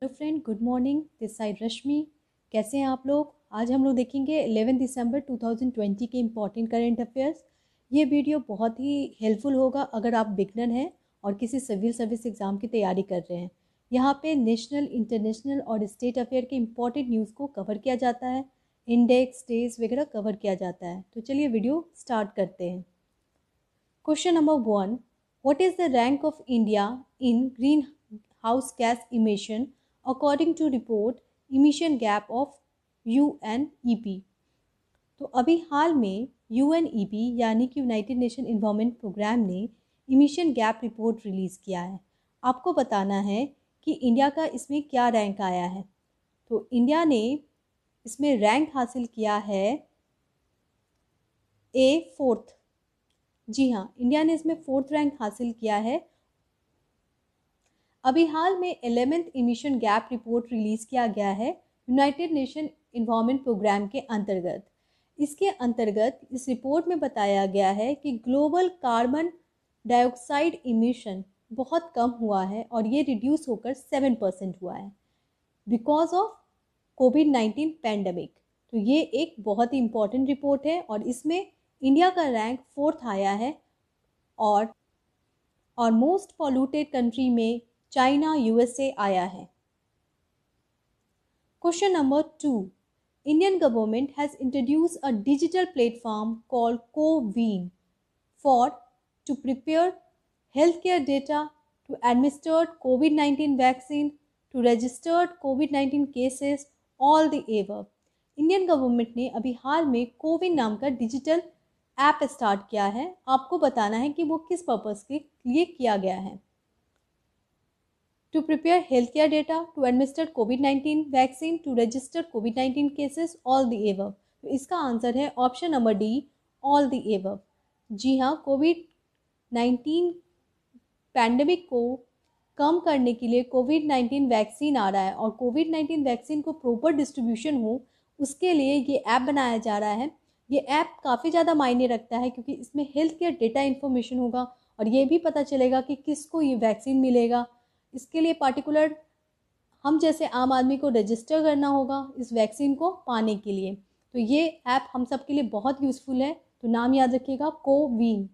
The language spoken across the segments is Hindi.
Hello friend, good morning. This side Rashmi. कैसे हैं आप लोग? आज हम लोग देखेंगे 11 दिसंबर 2020 के इम्पॉर्टेंट करंट अफेयर्स। ये वीडियो बहुत ही हेल्पफुल होगा अगर आप बिगनर हैं और किसी सिविल सर्विस एग्ज़ाम की तैयारी कर रहे हैं। यहाँ पे नेशनल, इंटरनेशनल और स्टेट अफेयर के इम्पॉर्टेंट न्यूज़ को कवर किया जाता है, इंडेक्स, डेज वगैरह कवर किया जाता है। तो चलिए वीडियो स्टार्ट करते हैं। Question number 1, what is the rank of India in greenhouse gas emission according to report emission gap of UNEP। तो अभी हाल में UNEP यानी कि यूनाइटेड नेशन इन्वायरमेंट प्रोग्राम ने इमिशन गैप रिपोर्ट रिलीज़ किया है। आपको बताना है कि इंडिया का इसमें क्या रैंक आया है। तो इंडिया ने इसमें रैंक हासिल किया है फोर्थ। जी हाँ, इंडिया ने इसमें फोर्थ रैंक हासिल किया है। अभी हाल में 11th emission gap report release किया गया है यूनाइटेड नेशन इन्वायरमेंट प्रोग्राम के अंतर्गत। इसके अंतर्गत इस रिपोर्ट में बताया गया है कि ग्लोबल कार्बन डाइऑक्साइड इमिशन बहुत कम हुआ है और ये रिड्यूस होकर 7% हुआ है बिकॉज ऑफ कोविड-19 पैंडमिक। तो ये एक बहुत ही इम्पॉर्टेंट रिपोर्ट है और इसमें इंडिया का रैंक फोर्थ आया है और मोस्ट पॉल्यूटेड कंट्री में चाइना, USA आया है। Question number 2, Indian government has introduce a digital platform called CoWIN for to prepare health care data to administer covid vaccine to registered covid cases all the above. Indian government ने अभी हाल में कोविन नाम का डिजिटल ऐप स्टार्ट किया है। आपको बताना है कि वो किस पर्पज़ के लिए किया गया है। To prepare healthcare data, to administer COVID-19 vaccine, to register COVID-19 cases, all the above। तो इसका आंसर है option number D, all the above। जी हाँ, कोविड-19 पैंडमिक को कम करने के लिए कोविड-19 वैक्सीन आ रहा है और कोविड-19 वैक्सीन को प्रॉपर डिस्ट्रीब्यूशन हो उसके लिए ये ऐप बनाया जा रहा है। ये ऐप काफ़ी ज़्यादा मायने रखता है क्योंकि इसमें हेल्थ केयर डेटा इन्फॉर्मेशन होगा और ये भी पता चलेगा कि किसको ये वैक्सीन मिलेगा। इसके लिए पार्टिकुलर हम जैसे आम आदमी को रजिस्टर करना होगा इस वैक्सीन को पाने के लिए। तो ये ऐप हम सब के लिए बहुत यूज़फुल है। तो नाम याद रखिएगा, कोविन।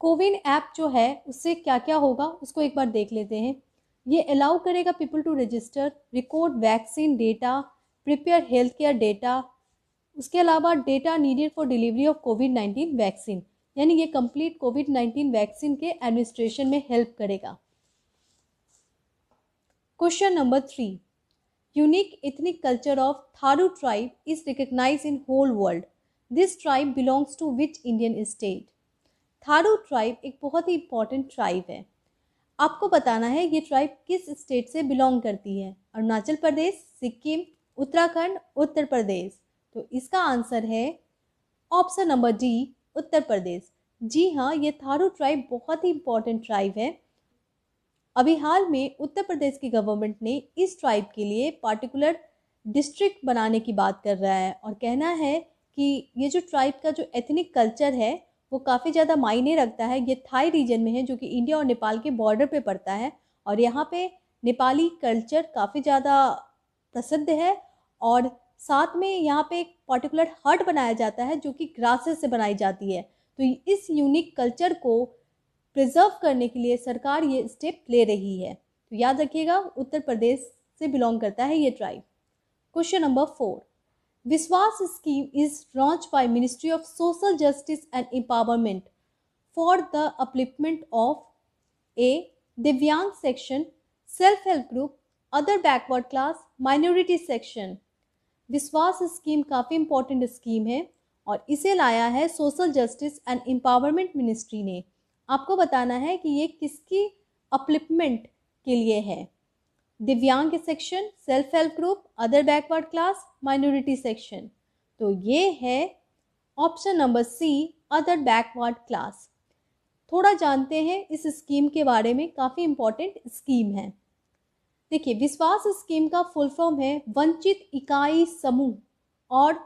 कोविन ऐप जो है उससे क्या क्या होगा उसको एक बार देख लेते हैं। ये अलाउ करेगा people to register, record vaccine data, prepare health care data, उसके अलावा data needed for delivery of कोविड-19 वैक्सीन, यानी ये कंप्लीट कोविड-19 वैक्सीन के एडमिनिस्ट्रेशन में हेल्प करेगा। Question number 3, unique ethnic culture of Tharu tribe is recognised in whole world. This tribe belongs to which Indian state? Tharu tribe एक बहुत ही इंपॉर्टेंट ट्राइब है। आपको बताना है ये ट्राइब किस स्टेट से बिलोंग करती है। अरुणाचल प्रदेश, सिक्किम, उत्तराखंड, उत्तर प्रदेश। तो इसका आंसर है option number D, Uttar Pradesh. जी हाँ, ये थारू ट्राइब बहुत ही इंपॉर्टेंट ट्राइब है। अभी हाल में उत्तर प्रदेश की गवर्नमेंट ने इस ट्राइब के लिए पार्टिकुलर डिस्ट्रिक्ट बनाने की बात कर रहा है और कहना है कि ये जो ट्राइब का जो एथनिक कल्चर है वो काफ़ी ज़्यादा मायने रखता है। ये थाई रीजन में है जो कि इंडिया और नेपाल के बॉर्डर पे पड़ता है और यहाँ पे नेपाली कल्चर काफ़ी ज़्यादा प्रसिद्ध है और साथ में यहाँ पे एक पर्टिकुलर हट बनाया जाता है जो कि ग्रासेस से बनाई जाती है। तो इस यूनिक कल्चर को प्रिजर्व करने के लिए सरकार ये स्टेप ले रही है। तो याद रखिएगा, उत्तर प्रदेश से बिलोंग करता है ये tribe. Question number 4, Vishwas scheme is launch by ministry of social justice and empowerment for the upliftment of a divyang section, self help group, other backward class, minority section. Vishwas scheme काफ़ी इंपॉर्टेंट स्कीम है और इसे लाया है social justice and empowerment ministry ने। आपको बताना है कि ये किसकी अपलिफ्टमेंट के लिए है। दिव्यांग section, self help group, other backward class, minority section. तो ये है option number C, other backward class. थोड़ा जानते हैं इस स्कीम के बारे में, काफ़ी इंपॉर्टेंट स्कीम है। देखिए, विश्वास स्कीम का फुल फॉर्म है वंचित इकाई समूह और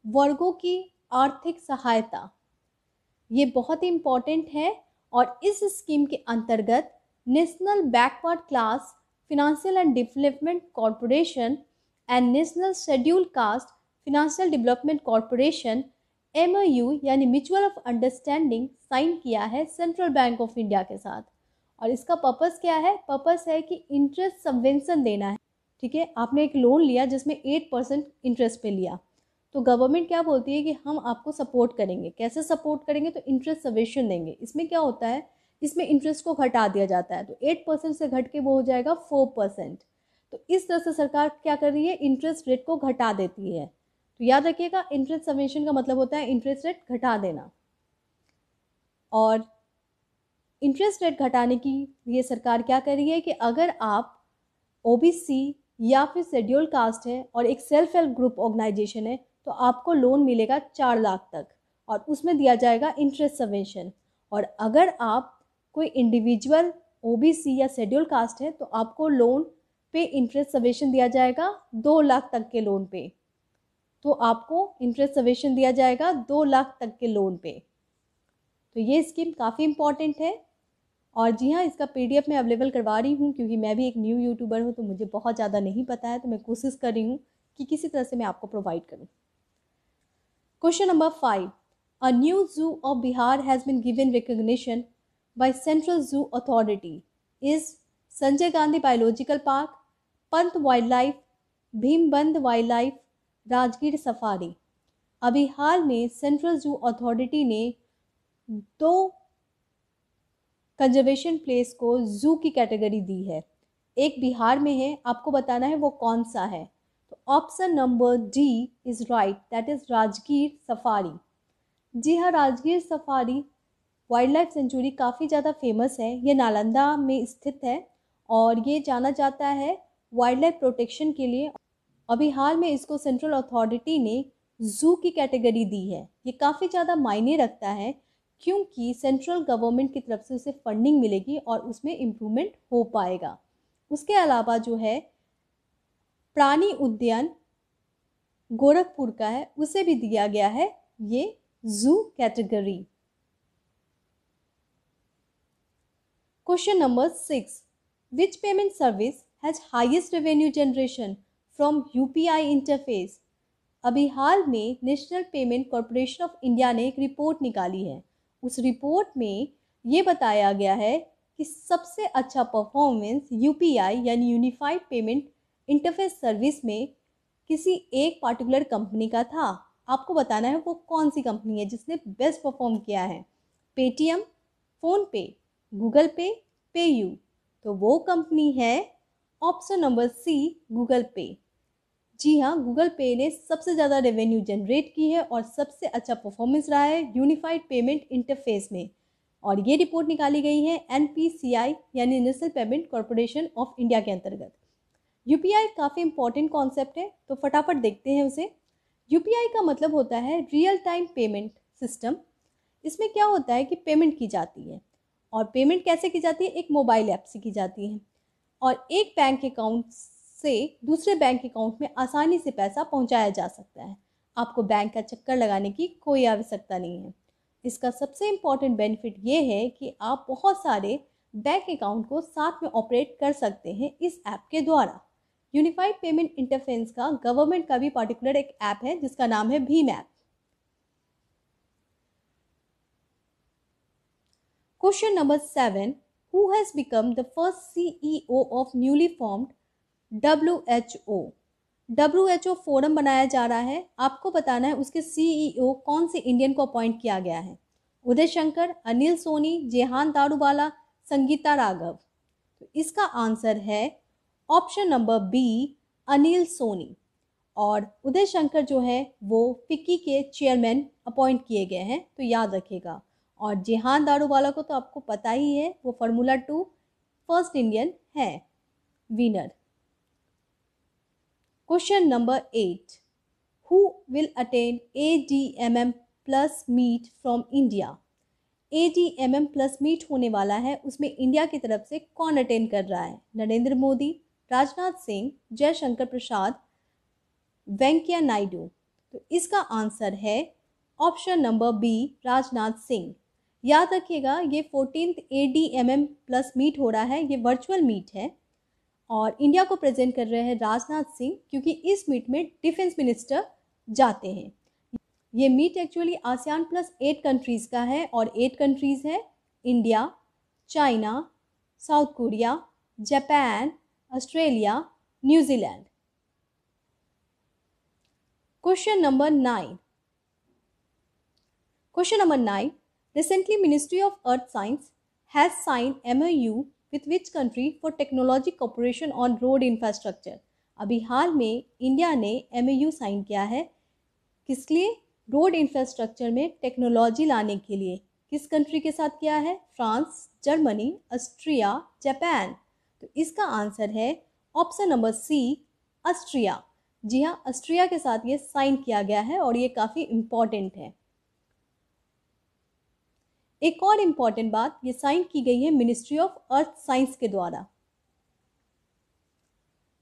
वर्गों की आर्थिक सहायता। ये बहुत ही इम्पॉर्टेंट है और इस स्कीम के अंतर्गत national backward class financial and development corporation and national schedule caste financial development corporation MOU यानी म्यूचुअल ऑफ अंडरस्टैंडिंग साइन किया है सेंट्रल बैंक ऑफ इंडिया के साथ। और इसका पर्पस क्या है? पर्पस है कि इंटरेस्ट सबवेंशन देना है। ठीक है, आपने एक लोन लिया जिसमें 8% इंटरेस्ट पे लिया, तो गवर्नमेंट क्या बोलती है कि हम आपको सपोर्ट करेंगे। कैसे सपोर्ट करेंगे? तो इंटरेस्ट सबवेंशन देंगे। इसमें क्या होता है, इसमें इंटरेस्ट को घटा दिया जाता है, तो 8% से घट के वो हो जाएगा 4%। तो इस तरह से सरकार क्या कर रही है, इंटरेस्ट रेट को घटा देती है। तो याद रखिएगा, इंटरेस्ट सबवेंशन का मतलब होता है इंटरेस्ट रेट घटा देना। और इंटरेस्ट रेट घटाने की लिए सरकार क्या कर रही है कि अगर आप OBC या फिर शेड्यूल कास्ट है और एक सेल्फ हेल्प ग्रुप ऑर्गेनाइजेशन है, तो आपको लोन मिलेगा 4 लाख तक और उसमें दिया जाएगा इंटरेस्ट सबवेंशन। और अगर आप कोई इंडिविजुअल OBC या शेड्यूल कास्ट है तो आपको लोन पे इंटरेस्ट सबवेंशन दिया जाएगा 2 लाख तक के लोन पे। तो आपको इंटरेस्ट सबवेंशन दिया जाएगा 2 लाख तक के लोन पे। तो ये स्कीम काफ़ी इंपॉर्टेंट है। और जी हाँ, इसका PDF मैं अवेलेबल करवा रही हूँ क्योंकि मैं भी एक न्यू यूट्यूबर हूँ, तो मुझे बहुत ज़्यादा नहीं पता है, तो मैं कोशिश कर रही हूँ कि किसी तरह से मैं आपको प्रोवाइड करूँ। Question number 5, a new zoo of Bihar has been given recognition by central zoo authority is Sanjay Gandhi biological park, Pant wild life, Bhimbandh wild life, Rajgir safari. अभी हाल में सेंट्रल जू अथॉरिटी ने 2 कंजर्वेशन प्लेस को जू की कैटेगरी दी है। एक बिहार में है, आपको बताना है वो कौन सा है। तो option number D is right, that is Rajgir safari. जी हाँ, Rajgir safari wild life sanctuary काफ़ी ज़्यादा फेमस है। ये नालंदा में स्थित है और ये जाना जाता है वाइल्ड लाइफ प्रोटेक्शन के लिए। अभी हाल में इसको सेंट्रल अथॉरिटी ने जू की कैटेगरी दी है। ये काफ़ी ज़्यादा मायने रखता है क्योंकि सेंट्रल गवर्नमेंट की तरफ से उसे फंडिंग मिलेगी और उसमें इम्प्रूवमेंट हो पाएगा। उसके अलावा जो है प्राणी उद्यान गोरखपुर का है, उसे भी दिया गया है ये जू category. Question number 6, which payment service has highest revenue generation from UPI interface. अभी हाल में national payment corporation of India ने एक रिपोर्ट निकाली है। उस रिपोर्ट में ये बताया गया है कि सबसे अच्छा परफॉर्मेंस UPI यानी यूनिफाइड पेमेंट इंटरफेस सर्विस में किसी एक पार्टिकुलर कंपनी का था। आपको बताना है वो कौन सी कंपनी है जिसने बेस्ट परफॉर्म किया है। पेटीएम, फ़ोनपे, गूगल पे, पेयू। तो वो कंपनी है ऑप्शन नंबर C, गूगल पे। जी हाँ, गूगल पे ने सबसे ज़्यादा रेवेन्यू जनरेट की है और सबसे अच्छा परफॉर्मेंस रहा है यूनिफाइड पेमेंट इंटरफेस में। और ये रिपोर्ट निकाली गई है NPCI यानी national payment corporation of India के अंतर्गत। UPI काफ़ी इंपॉर्टेंट कॉन्सेप्ट है, तो फटाफट देखते हैं उसे। UPI का मतलब होता है रियल टाइम पेमेंट सिस्टम। इसमें क्या होता है कि पेमेंट की जाती है, और पेमेंट कैसे की जाती है? एक मोबाइल ऐप से की जाती है और एक बैंक अकाउंट से दूसरे बैंक अकाउंट में आसानी से पैसा पहुंचाया जा सकता है। आपको बैंक का चक्कर लगाने की कोई आवश्यकता नहीं है। इसका सबसे इम्पॉर्टेंट बेनिफिट ये है कि आप बहुत सारे बैंक अकाउंट को साथ में ऑपरेट कर सकते हैं इस ऐप के द्वारा। यूनिफाइड पेमेंट इंटरफेस का गवर्नमेंट का भी पार्टिकुलर एक ऐप है जिसका नाम है Bhim app. Question number 7, who has become the first CEO of newly formed WHO forum बनाया जा रहा है। आपको बताना है उसके CEO कौन से इंडियन को अपॉइंट किया गया है। उदय शंकर, अनिल सोनी, जेहान दारूवाला, संगीता राघव। तो इसका आंसर है option number B, Anil Soni. और उदय शंकर जो है वो फिक्की के चेयरमैन अपॉइंट किए गए हैं, तो याद रखिएगा। और जेहान दारूवाला को तो आपको पता ही है, वो फार्मूला 2 फर्स्ट इंडियन है winner. Question number 8, who will attend ADMM plus meet from India. ADMM plus meet होने वाला है, उसमें इंडिया की तरफ से कौन अटेंड कर रहा है? नरेंद्र मोदी, राजनाथ सिंह, जयशंकर प्रसाद, वेंकैया नायडू। तो इसका आंसर है option number B, Rajnath Singh. याद रखिएगा, ये 14th ADMM प्लस मीट हो रहा है, ये वर्चुअल मीट है और इंडिया को प्रेजेंट कर रहे हैं राजनाथ सिंह, क्योंकि इस मीट में डिफेंस मिनिस्टर जाते हैं। ये meet actually ASEAN plus 8 countries का है और 8 कंट्रीज़ है India, China, South Korea, Japan, Australia, New Zealand. Question number 9। Question number 9. Recently, Ministry of Earth Science has signed MOU with which country for technology cooperation on road infrastructure? अभी हाल में इंडिया ने MOU साइन किया है किस लिए? रोड इंफ्रास्ट्रक्चर में टेक्नोलॉजी लाने के लिए। किस कंट्री के साथ किया है? France, Germany, Austria, Japan. तो इसका आंसर है ऑप्शन नंबर सी, ऑस्ट्रिया। जी हाँ, ऑस्ट्रिया के साथ ये साइन किया गया है और ये काफ़ी इम्पॉर्टेंट है। एक और इम्पॉर्टेंट बात, ये साइन की गई है मिनिस्ट्री ऑफ अर्थ साइंस के द्वारा।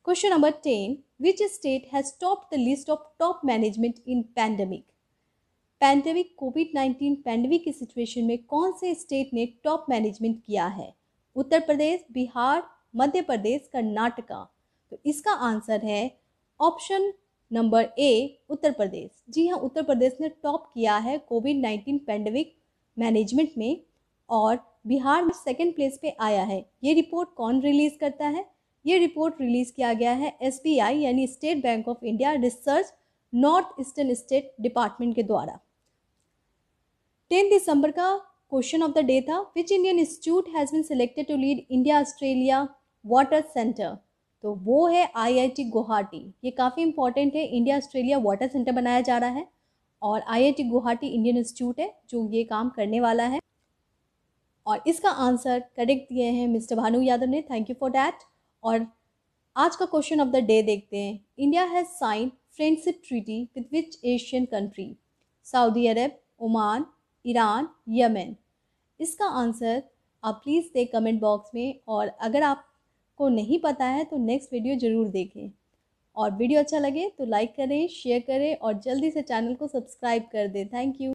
Question number 10। Which state has topped the list of top management in pandemic? Pandemic covid pandemic की सिचुएशन में कौन से स्टेट ने टॉप मैनेजमेंट किया है? उत्तर प्रदेश, बिहार, मध्य प्रदेश, कर्नाटका। तो इसका आंसर है option number A, Uttar Pradesh. जी हाँ, उत्तर प्रदेश ने टॉप किया है कोविड-19 पैंडेमिक मैनेजमेंट में और बिहार में सेकंड प्लेस पे आया है। ये रिपोर्ट कौन रिलीज करता है? ये रिपोर्ट रिलीज किया गया है SBI यानी state bank of India research north eastern state department के द्वारा। 10 दिसंबर का क्वेश्चन ऑफ द डे था, which Indian institute has been selected to lead India Australia water centre? तो वो है IIT गुवाहाटी। ये काफ़ी इंपॉर्टेंट है, इंडिया ऑस्ट्रेलिया वाटर सेंटर बनाया जा रहा है और IIT गुवाहाटी इंडियन इंस्टीट्यूट है जो ये काम करने वाला है। और इसका आंसर करेक्ट दिए हैं मिस्टर भानु यादव ने, थैंक यू फॉर डैट। और आज का क्वेश्चन ऑफ द डे देखते हैं, India has sign friendship treaty with which Asian country? Saudi Arab, Oman, Iran, Yemen. इसका आंसर आप प्लीज़ दें कमेंट बॉक्स में, और अगर आपको नहीं पता है तो नेक्स्ट वीडियो ज़रूर देखें। और वीडियो अच्छा लगे तो लाइक करें, शेयर करें और जल्दी से चैनल को सब्सक्राइब कर दें। Thank you.